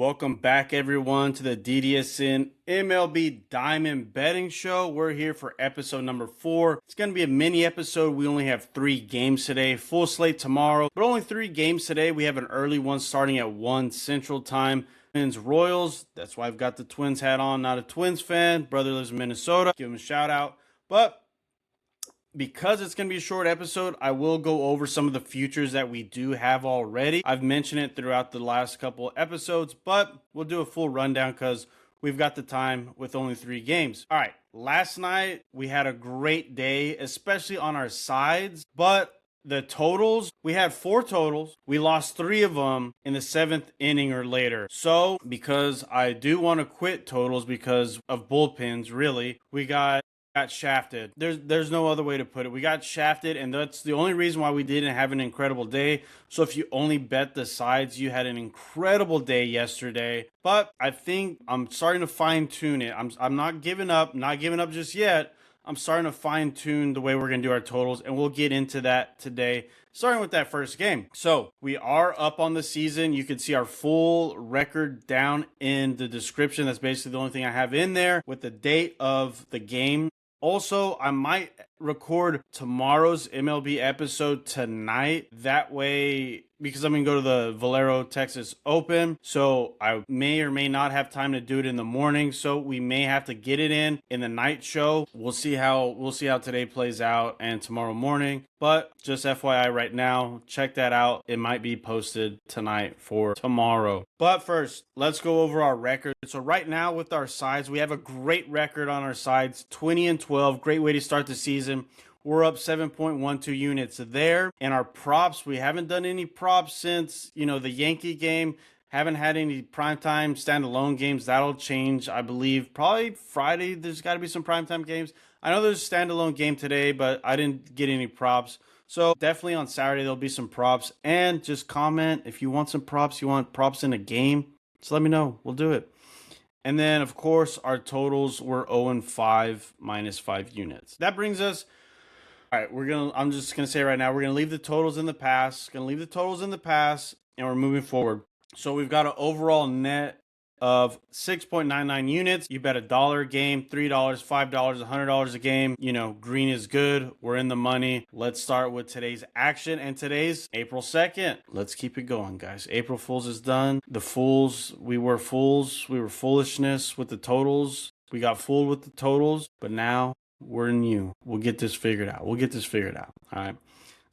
Welcome back, everyone, to the DDSN MLB Diamond Betting Show. We're here for episode number 4. It's going to be a mini episode. We only have 3 games today, full slate tomorrow, but only 3 games today. We have an early one starting at 1 Central Time. Twins Royals. That's why I've got the Twins hat on. Not a Twins fan. Brother lives in Minnesota. Give him a shout out. But because it's going to be a short episode, I will go over some of the futures that we do have already. I've mentioned it throughout the last couple episodes, but we'll do a full rundown because we've got the time with only 3 games. All right, last night we had a great day, especially on our sides, but the totals, we had 4 totals. We lost 3 of them in the 7th inning or later. So because I do want to quit totals because of bullpens, really, we got shafted. There's no other way to put it. We got shafted, and that's the only reason why we didn't have an incredible day. So if you only bet the sides, you had an incredible day yesterday. But I think I'm starting to fine tune it. I'm not giving up just yet. I'm starting to fine tune the way we're going to do our totals, and we'll get into that today, starting with that first game. So we are up on the season. You can see our full record down in the description. That's basically the only thing I have in there with the date of the game. Also, I might record tomorrow's MLB episode tonight. That way, because I'm going to go to the Valero, Texas Open, so I may or may not have time to do it in the morning. So we may have to get it in the night show. We'll see how today plays out and tomorrow morning. But just FYI right now, check that out. It might be posted tonight for tomorrow. But first, let's go over our record. So right now with our sides, we have a great record on our sides, 20-12. Great way to start the season. We're up 7.12 units there. And our props, we haven't done any props since, the Yankee game. Haven't had any primetime standalone games. That'll change, I believe. Probably Friday, there's got to be some primetime games. I know there's a standalone game today, but I didn't get any props. So definitely on Saturday, there'll be some props. And just comment if you want some props, you want props in a game, just let me know. We'll do it. And then, of course, our totals were 0-5 minus 5 units. That brings us... All right, I'm just going to say right now, we're going to leave the totals in the past. And we're moving forward. So we've got an overall net of 6.99 units. You bet $1 a game, $3, $5, $100 a game. Green is good. We're in the money. Let's start with today's action. And today's April 2nd. Let's keep it going, guys. April Fools is done. The fools, we were fools. We were foolishness with the totals. We got fooled with the totals. But now we're new. We'll get this figured out. All right.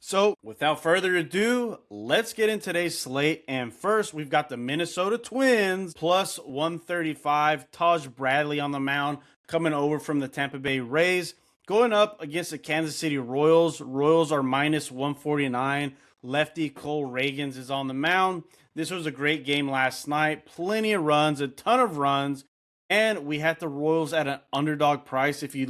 So without further ado, let's get in today's slate. And first, we've got the Minnesota Twins plus 135. Taj Bradley on the mound, coming over from the Tampa Bay Rays, going up against the Kansas City Royals. Royals are minus 149. Lefty Cole Ragans is on the mound. This was a great game last night. Plenty of runs, a ton of runs. And we had the Royals at an underdog price. If you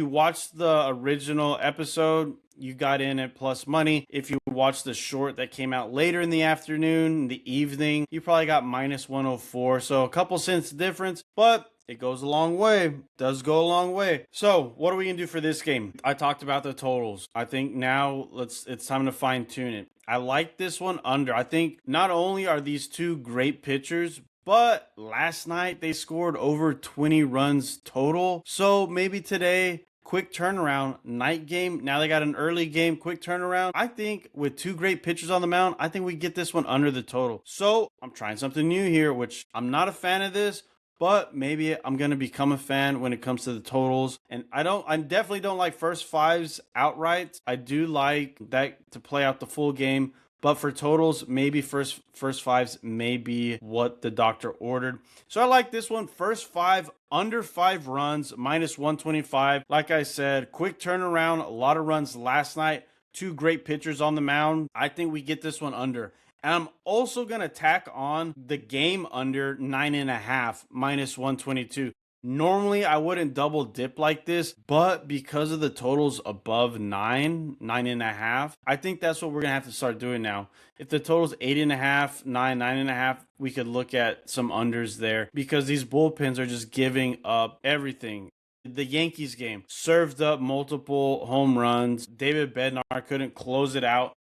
watched the original episode, you got in at plus money. If you watched the short that came out later in the afternoon, the evening, you probably got minus 104. So a couple cents difference, but it goes a long way. Does go a long way. So what are we going to do for this game? I talked about the totals. I think now it's time to fine tune it. I like this one under. I think not only are these 2 great pitchers, but last night they scored over 20 runs total. So maybe today, quick turnaround, night game. Now they got an early game, quick turnaround. I think with 2 great pitchers on the mound, I think we get this one under the total. So I'm trying something new here, which I'm not a fan of this, but maybe I'm going to become a fan when it comes to the totals. And I definitely don't like first fives outright. I do like that to play out the full game. But for totals, maybe first fives may be what the doctor ordered. So I like this one. First 5, under 5 runs, minus 125. Like I said, quick turnaround, a lot of runs last night. 2 great pitchers on the mound. I think we get this one under. And I'm also going to tack on the game under 9.5, minus 122. Normally, I wouldn't double dip like this, but because of the totals above 9.5, I think that's what we're going to have to start doing now. If the total's 8.5, 9.5, we could look at some unders there because these bullpens are just giving up everything. The Yankees game served up multiple home runs. David Bednar couldn't close it out.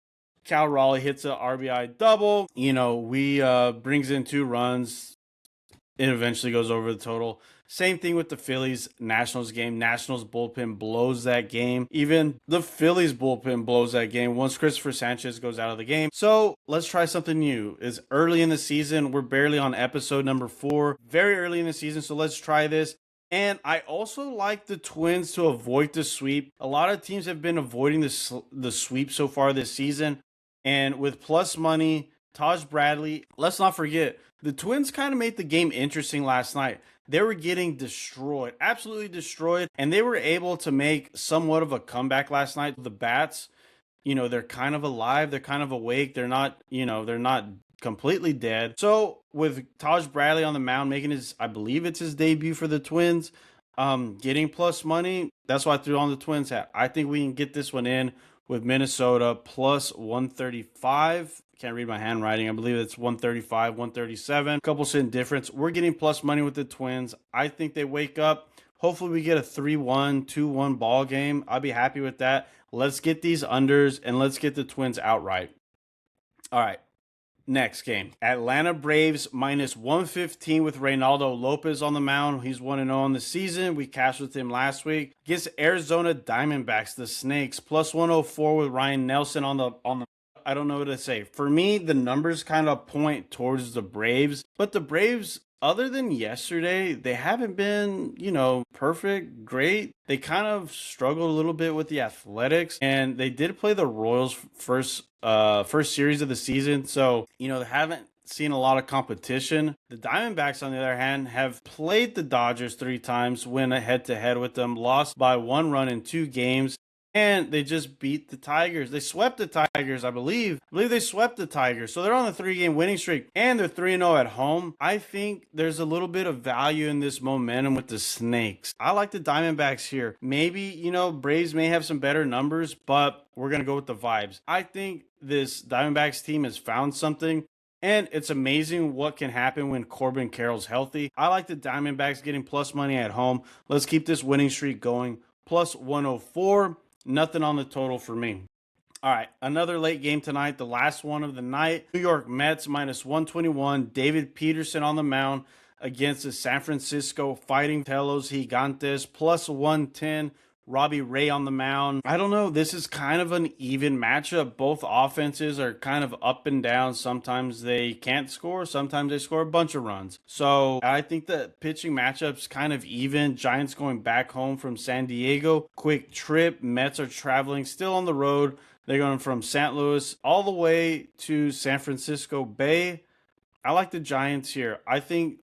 Cal Raleigh hits a RBI double. We brings in 2 runs. It eventually goes over the total. Same thing with the Phillies Nationals game. Nationals bullpen blows that game. Even the Phillies bullpen blows that game once Christopher Sanchez goes out of the game. So let's try something new. It's early in the season. We're barely on episode number 4. Very early in the season. So let's try this. And I also like the Twins to avoid the sweep. A lot of teams have been avoiding the sweep so far this season. And with plus money, Taj Bradley, let's not forget, the Twins kind of made the game interesting last night. They were getting destroyed, absolutely destroyed, and they were able to make somewhat of a comeback last night. The Bats, they're kind of alive, they're kind of awake, they're not completely dead. So with Taj Bradley on the mound making I believe it's his debut for the Twins, getting plus money, that's why I threw on the Twins hat. I think we can get this one in with Minnesota plus 135. Can't read my handwriting. I believe it's 135, 137. A couple cent difference. We're getting plus money with the Twins. I think they wake up. Hopefully we get a 3-1, 2-1 ball game. I'll be happy with that. Let's get these unders and let's get the Twins outright. All right. Next game, Atlanta Braves minus 115 with Reynaldo Lopez on the mound. He's 1-0 on the season. We cashed with him last week. Against Arizona Diamondbacks, the Snakes, plus 104 with Ryan Nelson on the. I don't know what to say. For me, the numbers kind of point towards the Braves, but the Braves, other than yesterday, they haven't been, perfect, great. They kind of struggled a little bit with the Athletics, and they did play the Royals first series of the season. So, they haven't seen a lot of competition. The Diamondbacks, on the other hand, have played the Dodgers 3 times, went head-to-head with them, lost by 1 run in 2 games. And they just beat the Tigers. They swept the Tigers, I believe. I believe they swept the Tigers. So they're on a 3-game winning streak. And they're 3-0 at home. I think there's a little bit of value in this momentum with the Snakes. I like the Diamondbacks here. Maybe, Braves may have some better numbers, but we're going to go with the vibes. I think this Diamondbacks team has found something. And it's amazing what can happen when Corbin Carroll's healthy. I like the Diamondbacks getting plus money at home. Let's keep this winning streak going. Plus 104. Nothing on the total for me. All right, another late game tonight, the last one of the night. New York Mets minus 121. David Peterson on the mound against the San Francisco Fighting Telos Gigantes, plus 110. Robbie Ray on the mound. I don't know. This is kind of an even matchup. Both offenses are kind of up and down. Sometimes they can't score. Sometimes they score a bunch of runs. So I think the pitching matchup's kind of even. Giants going back home from San Diego. Quick trip. Mets are traveling still on the road. They're going from St. Louis all the way to San Francisco Bay. I like the Giants here. I think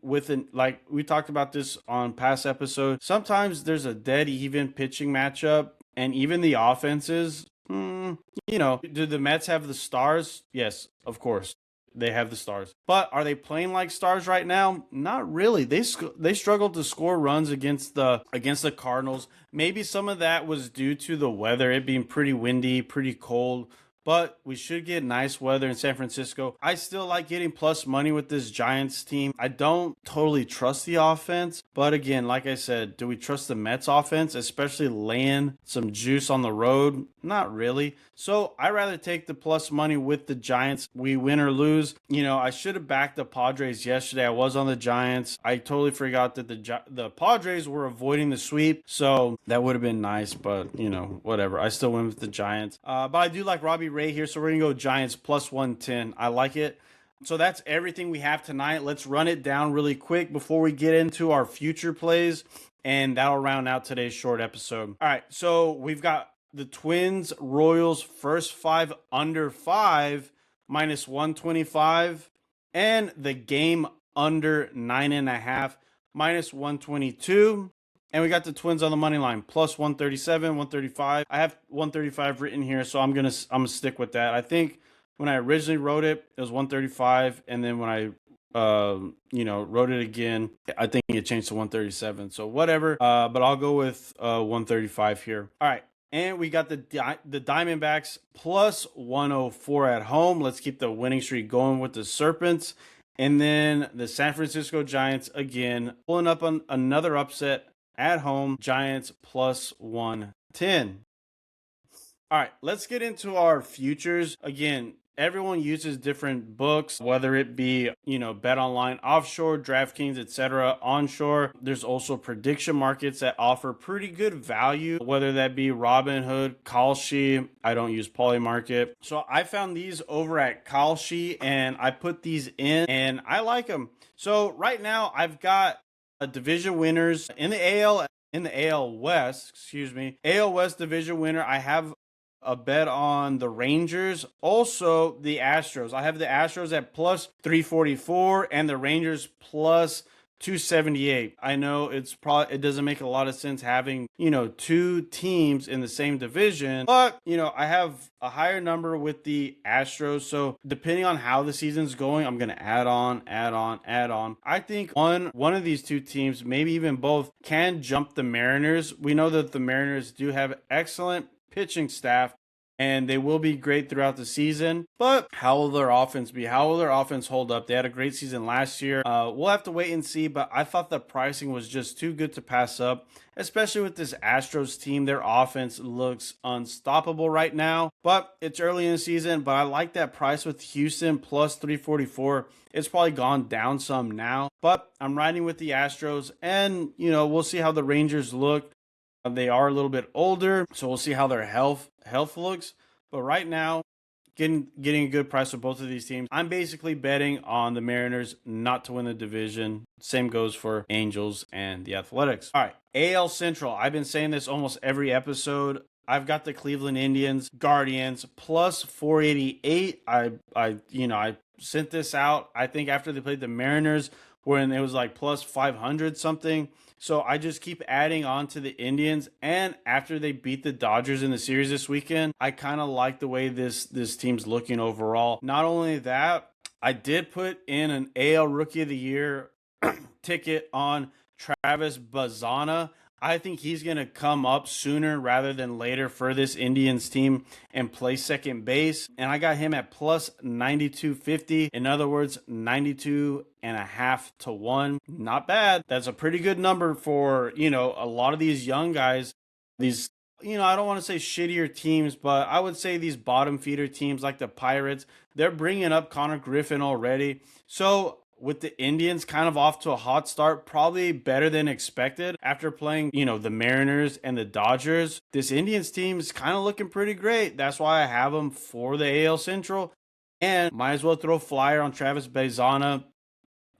like we talked about this on past episodes, sometimes there's a dead even pitching matchup, and even the offenses, do the Mets have the stars? Yes, of course. They have the stars. But are they playing like stars right now? Not really. They struggled to score runs against the Cardinals. Maybe some of that was due to the weather, it being pretty windy, pretty cold. But we should get nice weather in San Francisco. I still like getting plus money with this Giants team. I don't totally trust the offense. But again, like I said, do we trust the Mets offense, especially laying some juice on the road? Not really. So I'd rather take the plus money with the Giants. We win or lose. I should have backed the Padres yesterday. I was on the Giants. I totally forgot that the Padres were avoiding the sweep. So that would have been nice. But, whatever. I still went with the Giants. But I do like Robbie Ray here, so we're gonna go Giants plus 110. I like it. So that's everything we have tonight. Let's run it down really quick before we get into our future plays, and that'll round out today's short episode. All right, so we've got the Twins Royals first 5 under 5 minus 125, and the game under 9.5 minus 122. And we got the Twins on the money line, plus 137, 135. I have 135 written here, so I'm gonna stick with that. I think when I originally wrote it, it was 135, and then when I wrote it again, I think it changed to 137. So whatever. But I'll go with 135 here. All right. And we got the Diamondbacks plus 104 at home. Let's keep the winning streak going with the Serpents. And then the San Francisco Giants, again, pulling up on another upset at home. Giants plus 110. All right, let's get into our futures. Again, everyone uses different books, whether it be, Bet Online offshore, DraftKings, etc. onshore. There's also prediction markets that offer pretty good value, whether that be Robinhood, Kalshi. I don't use Polymarket. So I found these over at Kalshi and I put these in and I like them. So right now I've got a division winners in the AL West, AL West division winner. I have a bet on the Rangers, also the Astros. I have the Astros at plus 344 and the Rangers plus 278. I know it doesn't make a lot of sense having, two teams in the same division, but I have a higher number with the Astros. So depending on how the season's going, I'm going to add on. I think one of these two teams, maybe even both, can jump the Mariners. We know that the Mariners do have excellent pitching staff and they will be great throughout the season. But how will their offense be? How will their offense hold up? They had a great season last year. We'll have to wait and see, but I thought the pricing was just too good to pass up, especially with this Astros team. Their offense looks unstoppable right now, but it's early in the season. But I like that price with Houston plus 344. It's probably gone down some now, but I'm riding with the Astros, and we'll see how the Rangers look. They are a little bit older, so we'll see how their health looks. But right now, getting a good price for both of these teams. I'm basically betting on the Mariners not to win the division. Same goes for Angels and the Athletics. All right, AL Central. I've been saying this almost every episode. I've got the Cleveland Indians, Guardians plus 488. I sent this out, I think, after they played the Mariners, when it was like plus 500 something. So I just keep adding on to the Indians, and after they beat the Dodgers in the series this weekend, I kind of like the way this team's looking overall. Not only that, I did put in an AL Rookie of the Year ticket on Travis Bazana. I think he's going to come up sooner rather than later for this Indians team and play second base. And I got him at plus 9250. In other words, 92.5 to 1. Not bad. That's a pretty good number for, a lot of these young guys. These, I don't want to say shittier teams, but I would say these bottom feeder teams like the Pirates, they're bringing up Connor Griffin already. So with the Indians kind of off to a hot start, probably better than expected after playing, the Mariners and the Dodgers. This Indians team is kind of looking pretty great. That's why I have them for the AL Central. And might as well throw a flyer on Travis Bazana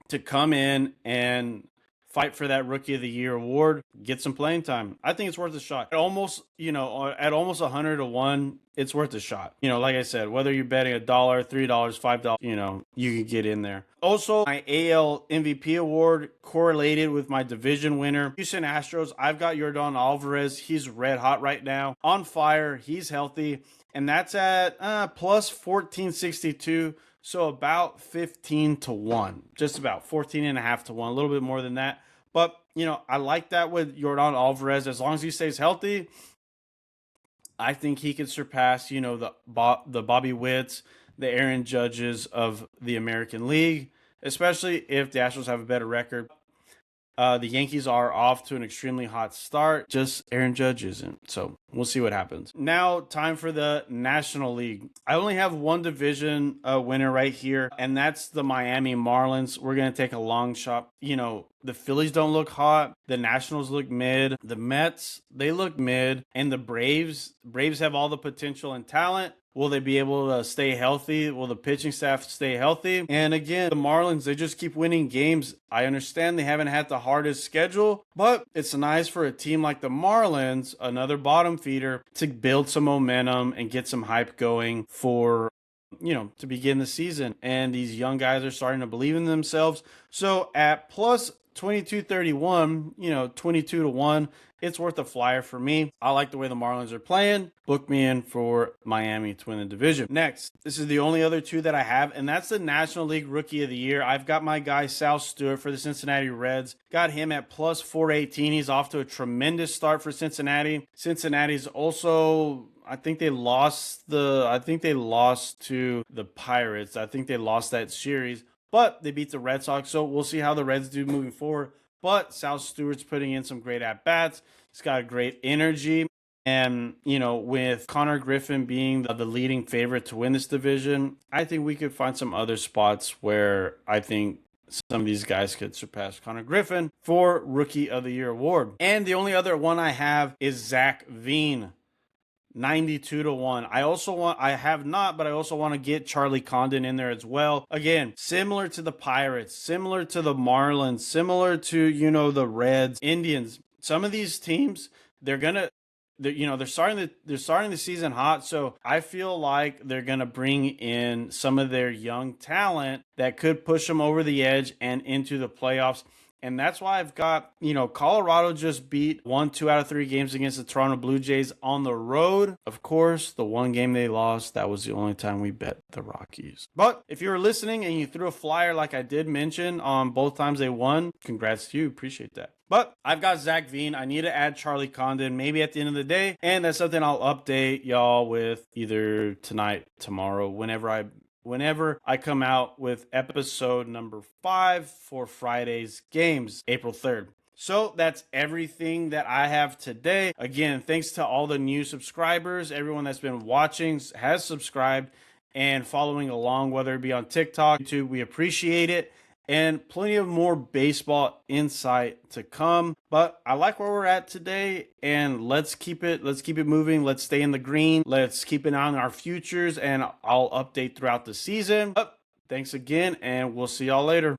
to come in and fight for that Rookie of the Year award, get some playing time. I think it's worth a shot. At almost 100 to 1, it's worth a shot. Like I said, whether you're betting $1, $3, $5, you can get in there. Also, my AL MVP award correlated with my division winner, Houston Astros. I've got Yordan Alvarez. He's red hot right now, on fire. He's healthy, and that's at plus 1462. So about 15 to 1, just about 14.5 to 1, a little bit more than that. But, I like that with Yordan Alvarez. As long as he stays healthy, I think he could surpass, the Bobby Witts, the Aaron Judges of the American League, especially if the Astros have a better record. The Yankees are off to an extremely hot start. Just Aaron Judge isn't. So we'll see what happens. Now, time for the National League. I only have one division winner right here, and that's the Miami Marlins. We're going to take a long shot. The Phillies don't look hot. The Nationals look mid. The Mets, they look mid. And the Braves have all the potential and talent. Will they be able to stay healthy? Will the pitching staff stay healthy? And again, the Marlins, they just keep winning games. I understand they haven't had the hardest schedule, but it's nice for a team like the Marlins, another bottom feeder, to build some momentum and get some hype going for, to begin the season. And these young guys are starting to believe in themselves. So at plus 2231, 22 to 1, it's worth a flyer for me. I like the way the Marlins are playing. Book me in for Miami to win the division. Next, this is the only other two that I have, and that's the National League Rookie of the Year. I've got my guy Sal Stewart for the Cincinnati Reds. Got him at plus 418. He's off to a tremendous start for Cincinnati. Cincinnati's also, I think they lost to the Pirates. I think they lost that series, but they beat the Red Sox. So we'll see how the Reds do moving forward. But Sal Stewart's putting in some great at-bats. He's got great energy. And, with Connor Griffin being the leading favorite to win this division, I think we could find some other spots where I think some of these guys could surpass Connor Griffin for Rookie of the Year award. And the only other one I have is Zach Veen. 92-1. I also want to get Charlie Condon in there as well. Again, similar to the Pirates, similar to the Marlins, similar to, the Reds, Indians. Some of these teams, they're starting the season hot. So I feel like they're going to bring in some of their young talent that could push them over the edge and into the playoffs. And that's why I've got, Colorado just beat 2 out of 3 games against the Toronto Blue Jays on the road. Of course, the one game they lost, that was the only time we bet the Rockies. But if you were listening and you threw a flyer like I did mention on both times they won, congrats to you. Appreciate that. But I've got Zach Veen. I need to add Charlie Condon maybe at the end of the day. And that's something I'll update y'all with either tonight, tomorrow, whenever I come out with episode number 5 for Friday's games, April 3rd. So that's everything that I have today. Again, thanks to all the new subscribers. Everyone that's been watching has subscribed and following along, whether it be on TikTok, YouTube. We appreciate it. And plenty of more baseball insight to come. But I like where we're at today, and let's keep it moving. Let's stay in the green. Let's keep an eye on our futures, and I'll update throughout the season. But thanks again, and we'll see y'all later.